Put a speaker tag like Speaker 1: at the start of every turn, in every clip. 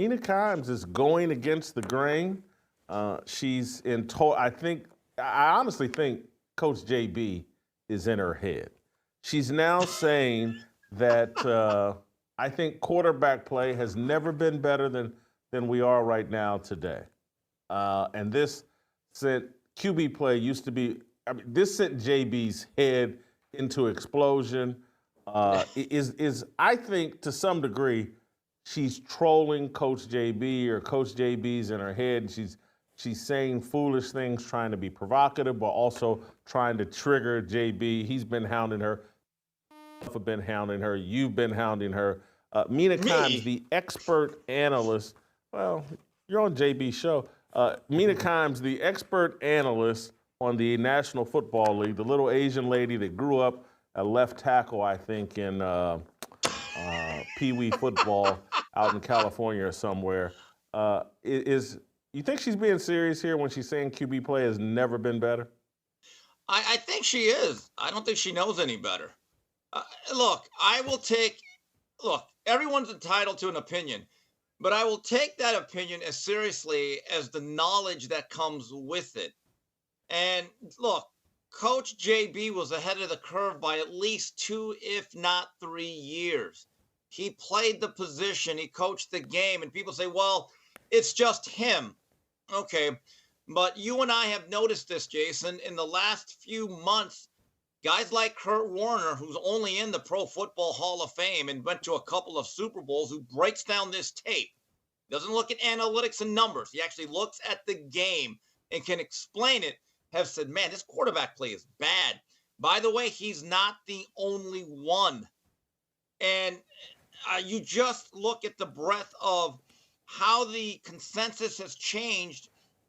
Speaker 1: Mina Kimes is going against the grain. She's in I honestly think Coach JB is in her head. She's now saying that I think quarterback play has never been better than we are right now today. And this sent QB play used to be, this sent JB's head into explosion. I think to some degree, she's trolling Coach JB, or Coach JB's in her head. She's saying foolish things, trying to be provocative, but also trying to trigger JB. He's been hounding her. I've been hounding her. You've been hounding her. Mina Kimes, the expert analyst. Well, you're on JB's show. Mina Kimes, the expert analyst on the National Football League, the little Asian lady that grew up a left tackle, I think, in Pee Wee football out in California or somewhere. You think she's being serious here when she's saying QB play has never been better?
Speaker 2: I think she is. I don't think she knows any better. Look, everyone's entitled to an opinion, but I will take that opinion as seriously as the knowledge that comes with it. And look, Coach JB was ahead of the curve by at least 2, if not 3 years. He played the position, he coached the game, and people say, well, it's just him. Okay, but you and I have noticed this, Jason, in the last few months. Guys like Kurt Warner, who's only in the Pro Football Hall of Fame and went to a couple of Super Bowls, who breaks down this tape, doesn't look at analytics and numbers. He actually looks at the game and can explain it, have said, man, this quarterback play is bad. By the way, he's not the only one. And you just look at the breadth of how the consensus has changed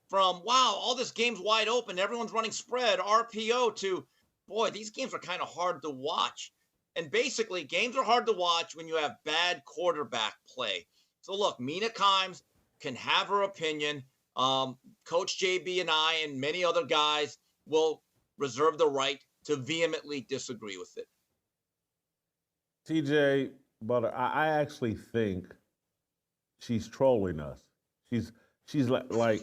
Speaker 2: from, wow, all this game's wide open, everyone's running spread, RPO, to, boy, these games are kind of hard to watch. And basically, games are hard to watch when you have bad quarterback play. So look, Mina Kimes can have her opinion. Coach JB and I and many other guys will reserve the right to vehemently disagree with it.
Speaker 1: TJ, but I actually think she's trolling us. She's like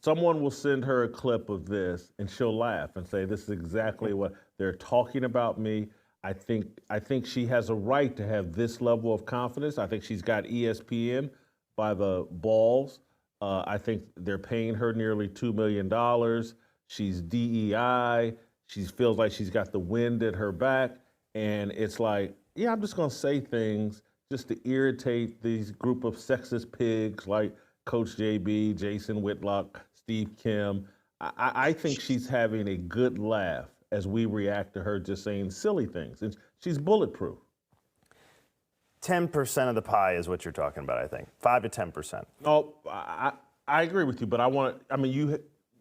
Speaker 1: someone will send her a clip of this and she'll laugh and say, this is exactly what they're talking about me. I think she has a right to have this level of confidence. I think she's got ESPN by the balls. I think they're paying her nearly $2 million. She's DEI. She feels like she's got the wind at her back. And it's like, yeah, I'm just going to say things just to irritate these group of sexist pigs like Coach JB, Jason Whitlock, Steve Kim. I think she's having a good laugh as we react to her just saying silly things. And she's bulletproof.
Speaker 3: 10% of the pie is what you're talking about, I think. 5 to 10%.
Speaker 1: Oh, I agree with you, but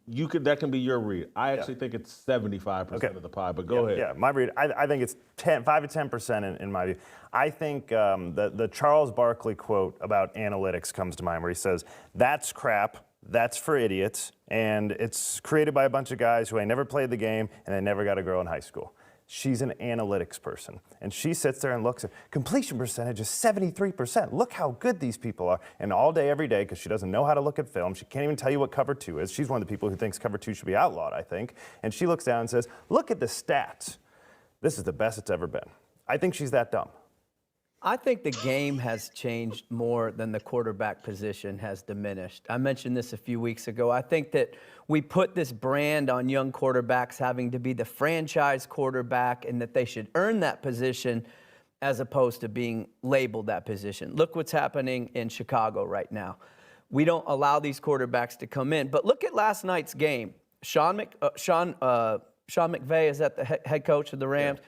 Speaker 1: you could, that can be your read. I actually think it's 75% of the pie, but go ahead.
Speaker 3: Yeah, my read, I think it's 5 to 10% in my view. I think the Charles Barkley quote about analytics comes to mind, where he says, that's crap, that's for idiots, and it's created by a bunch of guys who ain't never played the game and they never got a girl in high school. She's an analytics person, and she sits there and looks at completion percentage is 73%. Look how good these people are. And all day, every day, because she doesn't know how to look at film, she can't even tell you what cover 2 is. She's one of the people who thinks cover 2 should be outlawed, I think. And she looks down and says, look at the stats. This is the best it's ever been. I think she's that dumb.
Speaker 4: I think the game has changed more than the quarterback position has diminished. I mentioned this a few weeks ago. I think that we put this brand on young quarterbacks having to be the franchise quarterback and that they should earn that position as opposed to being labeled that position. Look what's happening in Chicago right now. We don't allow these quarterbacks to come in. But look at last night's game. Sean McVay is at the head coach of the Rams. Yeah.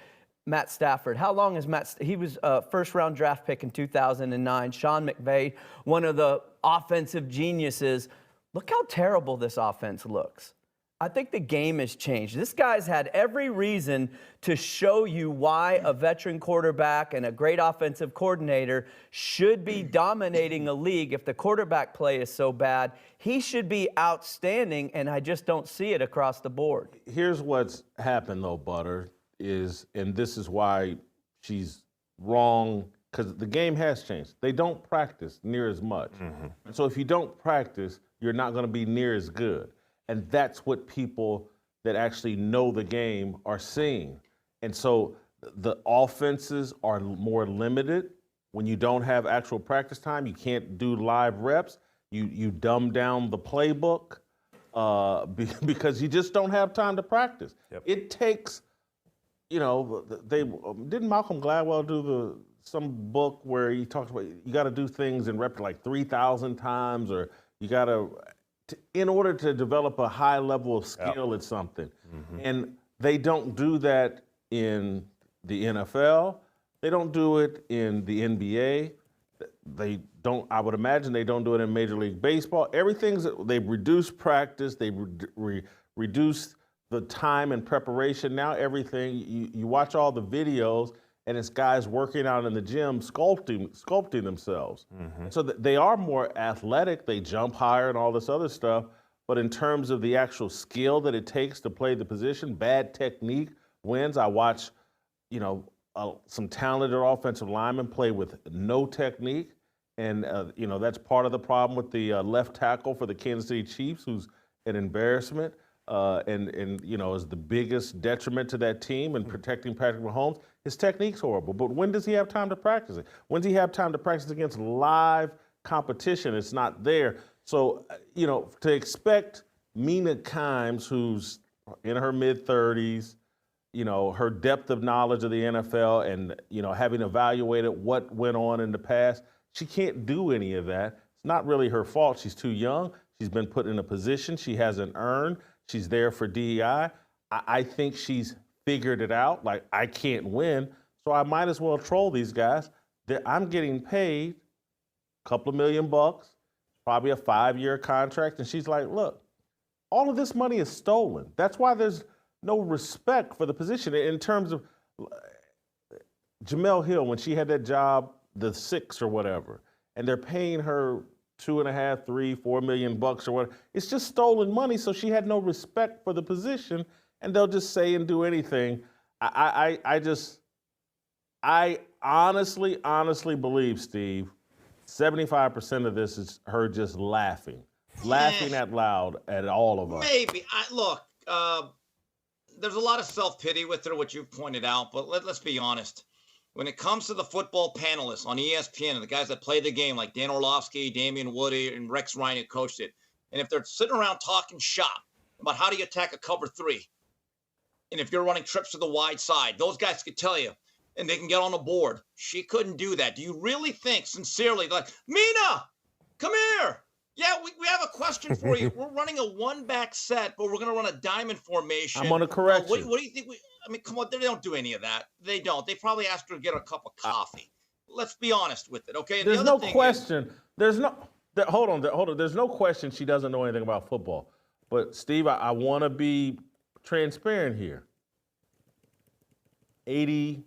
Speaker 4: Matt Stafford. How long has he was a first-round draft pick in 2009. Sean McVay, one of the offensive geniuses. Look how terrible this offense looks. I think the game has changed. This guy's had every reason to show you why a veteran quarterback and a great offensive coordinator should be dominating a league. If the quarterback play is so bad, he should be outstanding, and I just don't see it across the board.
Speaker 1: Here's what's happened, though, Butter. And this is why she's wrong because the game has changed. They don't practice near as much. And so if you don't practice, you're not going to be near as good. And that's what people that actually know the game are seeing. And so the offenses are more limited when you don't have actual practice time. You can't do live reps. You dumb down the playbook because you just don't have time to practice.
Speaker 3: Yep.
Speaker 1: It takes, they didn't Malcolm Gladwell do some book where he talks about you got to do things in rep like 3,000 times, or you got to in order to develop a high level of skill at something. And they don't do that in the NFL. They don't do it in the NBA. They don't, I would imagine they don't do it in Major League Baseball. They've reduced practice, they reduced the time and preparation. Now everything, you watch all the videos and it's guys working out in the gym sculpting themselves. So they are more athletic, they jump higher and all this other stuff, but in terms of the actual skill that it takes to play the position, bad technique wins. I watch, some talented offensive linemen play with no technique, and that's part of the problem with the left tackle for the Kansas City Chiefs, who's an embarrassment and is the biggest detriment to that team in protecting Patrick Mahomes. His technique's horrible, but when does he have time to practice it? When does he have time to practice against live competition? It's not there. So, to expect Mina Kimes, who's in her mid-30s, her depth of knowledge of the NFL and, having evaluated what went on in the past, she can't do any of that. It's not really her fault. She's too young. She's been put in a position she hasn't earned. She's there for DEI. I think she's figured it out. Like, I can't win, so I might as well troll these guys. I'm getting paid a couple of $1 million, probably a 5-year contract. And she's like, look, all of this money is stolen. That's why there's no respect for the position. In terms of Jamel Hill, when she had that job, the 6 or whatever, and they're paying her $2.5, $3, $4 million or whatever, it's just stolen money. So she had no respect for the position, and they'll just say and do anything. I honestly believe, Steve, 75% of this is her just laughing out loud at all of us.
Speaker 2: Maybe. There's a lot of self-pity with her, which you've pointed out, but let's be honest. When it comes to the football panelists on ESPN and the guys that play the game, like Dan Orlovsky, Damian Woody, and Rex Ryan, who coached it, and if they're sitting around talking shop about how do you attack a cover 3, and if you're running trips to the wide side, those guys could tell you, and they can get on the board. She couldn't do that. Do you really think, sincerely, like, Mina, come here. Yeah, we have a question for you. We're running a 1-back set, but we're going to run a diamond formation.
Speaker 1: I'm going to correct
Speaker 2: you.
Speaker 1: you.
Speaker 2: What do you think? Come on, they don't do any of that. They don't. They probably asked her to get a cup of coffee. Let's be honest with it, okay? And
Speaker 1: there's no question. Hold on. There's no question she doesn't know anything about football. But, Steve, I want to be transparent here. 80,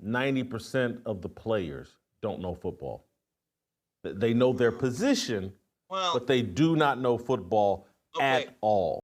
Speaker 1: 90% of the players don't know football. They know their position, but they do not know football at all.